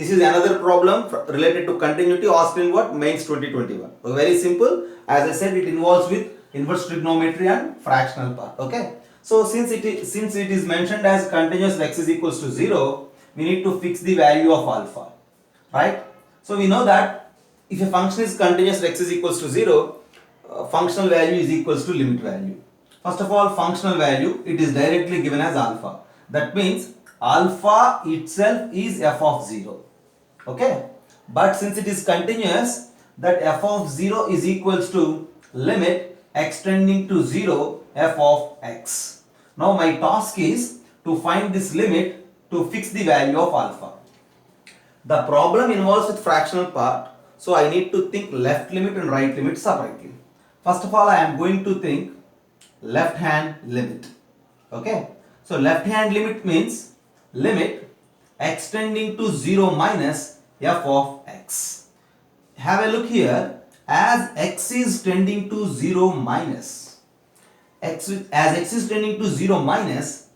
This is another problem related to continuity asked in what? Mains 2021. Very simple. As I said, it involves with inverse trigonometry and fractional part. Okay. So since it is mentioned as continuous x is equals to 0, we need to fix the value of alpha. Right? So we know that if a function is continuous x is equals to 0, functional value is equals to limit value. First of all, functional value, it is directly given as alpha. That means alpha itself is f of 0. Okay, but since it is continuous, that f of 0 is equals to limit extending to 0 f of x. Now my task is to find this limit to fix the value of alpha. The problem involves with fractional part, so I need to think left limit and right limit separately. First of all, I am going to think left hand limit. Okay, so left hand limit means limit extending to 0 minus f of x. Have a look here. As x is tending to 0 minus as x is tending to 0 minus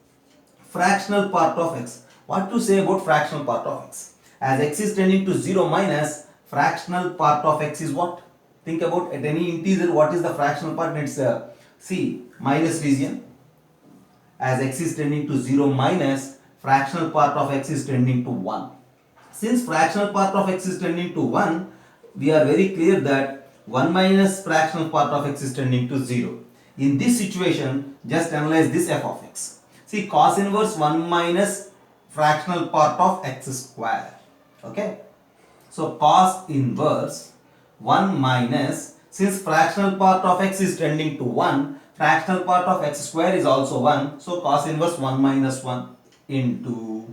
fractional part of x. What to say about fractional part of x? As x is tending to 0 minus fractional part of x is what? Think about at any integer, what is the fractional part? It's see minus region. As x is tending to 0 minus fractional part of x is tending to 1. Since fractional part of x is tending to 1, we are very clear that 1 minus fractional part of x is tending to 0. In this situation, just analyze this f of x. See, cos inverse 1 minus fractional part of x square. Okay. So cos inverse 1 minus, since fractional part of x is tending to 1, fractional part of x square is also 1. So cos inverse 1 minus 1 into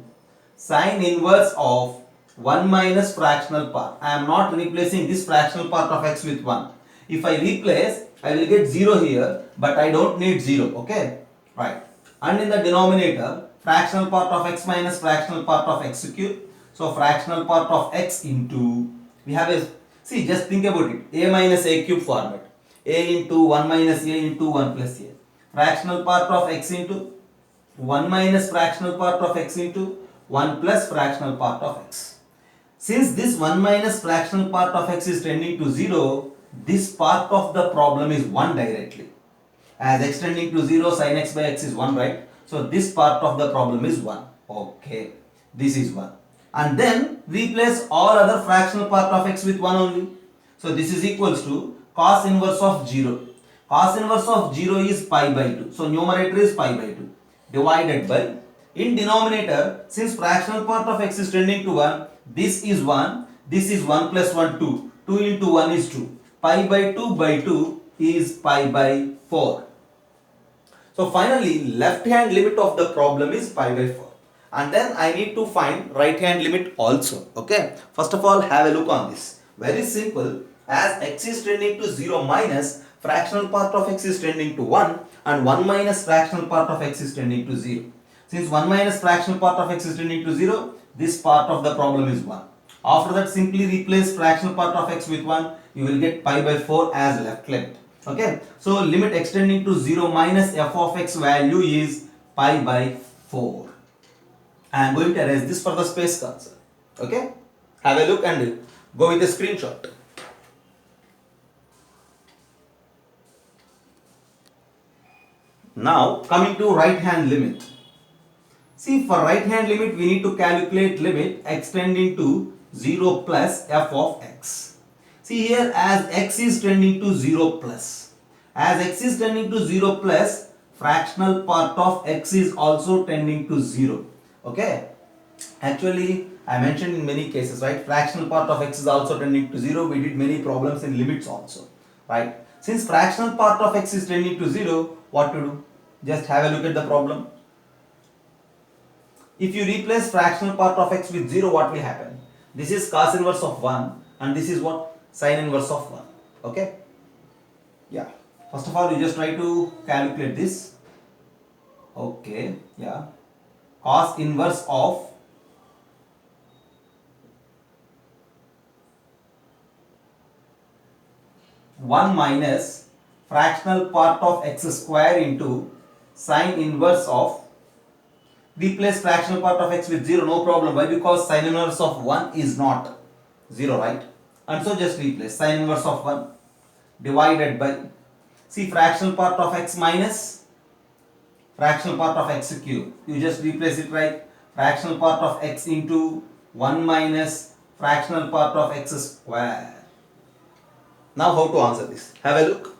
sin inverse of 1 minus fractional part. I am not replacing this fractional part of x with 1. If I replace, I will get 0 here, but I don't need 0. Okay. Right. And in the denominator, fractional part of x minus fractional part of x cube. So fractional part of x into, we have a, see, just think about it, a minus a cube format. A into 1 minus a into 1 plus a. Fractional part of x into 1 minus fractional part of x into 1 plus fractional part of x. Since this 1 minus fractional part of x is tending to 0, this part of the problem is 1 directly. As x tending to 0, sin x by x is 1, right? So this part of the problem is 1. Okay, this is 1. And then replace all other fractional part of x with 1 only. So this is equals to cos inverse of 0. Cos inverse of 0 is pi by 2. So numerator is pi by 2 divided by, in denominator, since fractional part of x is tending to 1, this is 1, this is 1 plus 1, 2. 2 into 1 is 2. Pi by 2 is pi by 4. So finally, left hand limit of the problem is pi by 4. And then I need to find right hand limit also. Okay. First of all, have a look on this. Very simple. As x is tending to 0 minus fractional part of x is tending to 1 and 1 minus fractional part of x is tending to 0. Since 1 minus fractional part of x is tending to 0, this part of the problem is 1. After that, simply replace fractional part of x with 1. You will get pi by 4 as left limit. Okay. So limit extending to 0 minus f of x value is pi by 4. I am going to erase this for the space cursor. Okay. Have a look and go with a screenshot. Now coming to right hand limit. See, for right hand limit we need to calculate limit extending to 0 plus f of x. See here, as x is tending to 0 plus. As x is tending to 0 plus, fractional part of x is also tending to 0. Okay. Actually, I mentioned in many cases, right? Fractional part of x is also tending to 0. We did many problems in limits also. Right? Since fractional part of x is tending to 0, what to do? Just have a look at the problem. If you replace fractional part of x with 0, what will happen? This is cos inverse of 1 and this is what? Sin inverse of 1. Okay? Yeah. First of all, you just try to calculate this. Okay. Yeah. Cos inverse of 1 minus fractional part of x square into sin inverse of replace fractional part of x with 0, no problem. Why? Because sin inverse of 1 is not 0, right? And so just replace sin inverse of 1 divided by, see, fractional part of x minus fractional part of x cube. You just replace it, right? Fractional part of x into 1 minus fractional part of x square. Now how to answer this? Have a look.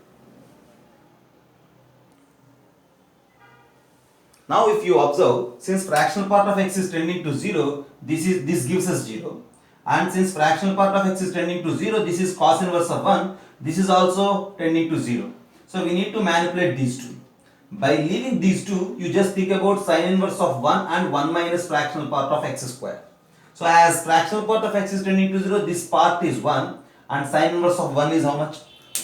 Now if you observe, since fractional part of x is tending to 0, this gives us 0. And since fractional part of x is tending to 0, this is cos inverse of 1, this is also tending to 0. So we need to manipulate these two. By leaving these two, you just think about sin inverse of 1 and 1 minus fractional part of x square. So as fractional part of x is tending to 0, this part is 1 and sin inverse of 1 is how much?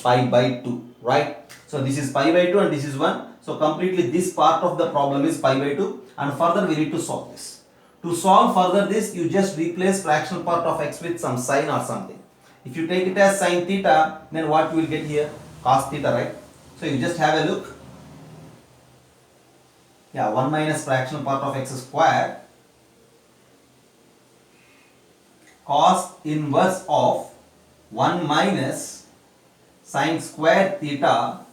Pi by 2, right? So this is pi by 2 and this is 1. So completely this part of the problem is pi by 2 and further we need to solve this. To solve further this, you just replace fractional part of x with some sign or something. If you take it as sin theta, then what you will get here? Cos theta, right? So you just have a look. Yeah, 1 minus fractional part of x square cos inverse of 1 minus sin square theta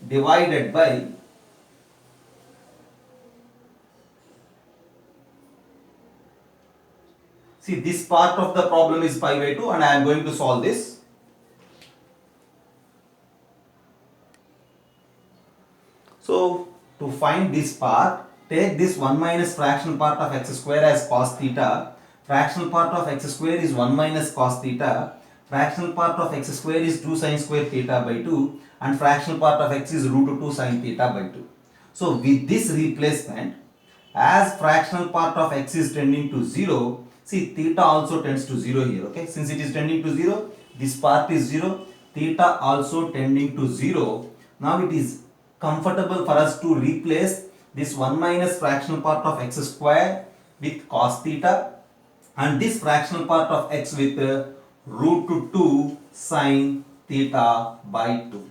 divided by see, this part of the problem is pi by 2 and I am going to solve this. So to find this part, take this 1 minus fractional part of x square as cos theta. Fractional part of x square is 1 minus cos theta. Fractional part of x square is 2 sin square theta by 2 and fractional part of x is root 2 sin theta by 2. So with this replacement, as fractional part of x is tending to 0, see, theta also tends to 0 here, okay? Since it is tending to 0, this part is 0, theta also tending to 0. Now it is comfortable for us to replace this 1 minus fractional part of x square with cos theta and this fractional part of x with root 2 sin theta by 2.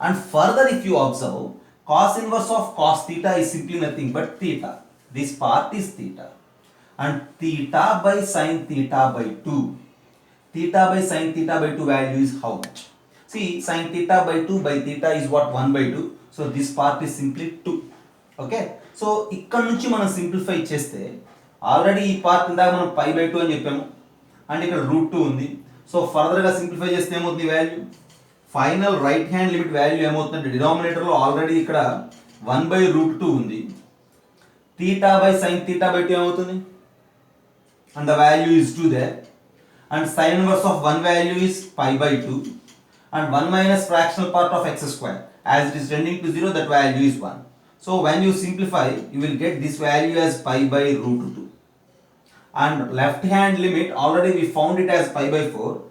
And further if you observe, cos inverse of cos theta is simply nothing but theta. This part is theta. And theta by sin theta by 2. Theta by sin theta by 2 value is how much? See, sin theta by theta is what? 1 by 2. So this part is simply 2. Okay. So ఇక్కడ నుంచి మనం simplify చేస్తే already ఈ part ఇందాక మనం pi by 2 అని చెప్పాము and ఇక్కడ రూట్ 2 ఉంది. సో ఫర్దర్గా సింప్లిఫై చేస్తే ఏమవుతుంది value? Final right hand limit value ఏమవుతుందంటే డినామినేటర్లో ఆల్రెడీ ఇక్కడ 1 బై రూట్ 2 ఉంది. theta by sin theta by 2 ఏమవుతుంది? And the value is 2 there. And sin inverse of 1 value is pi by 2. And 1 minus fractional part of x square. As it is tending to 0, that value is 1. So when you simplify, you will get this value as pi by root 2. And left hand limit, already we found it as pi by 4.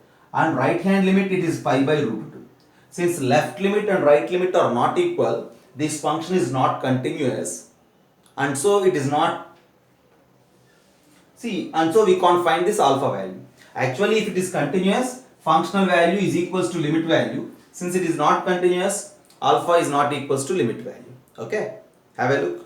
And right hand limit, it is pi by root 2. Since left limit and right limit are not equal, this function is not continuous. And so it is not, see, and so we can't find this alpha value. Actually, if it is continuous, functional value is equals to limit value. Since it is not continuous, alpha is not equals to limit value. Okay, have a look.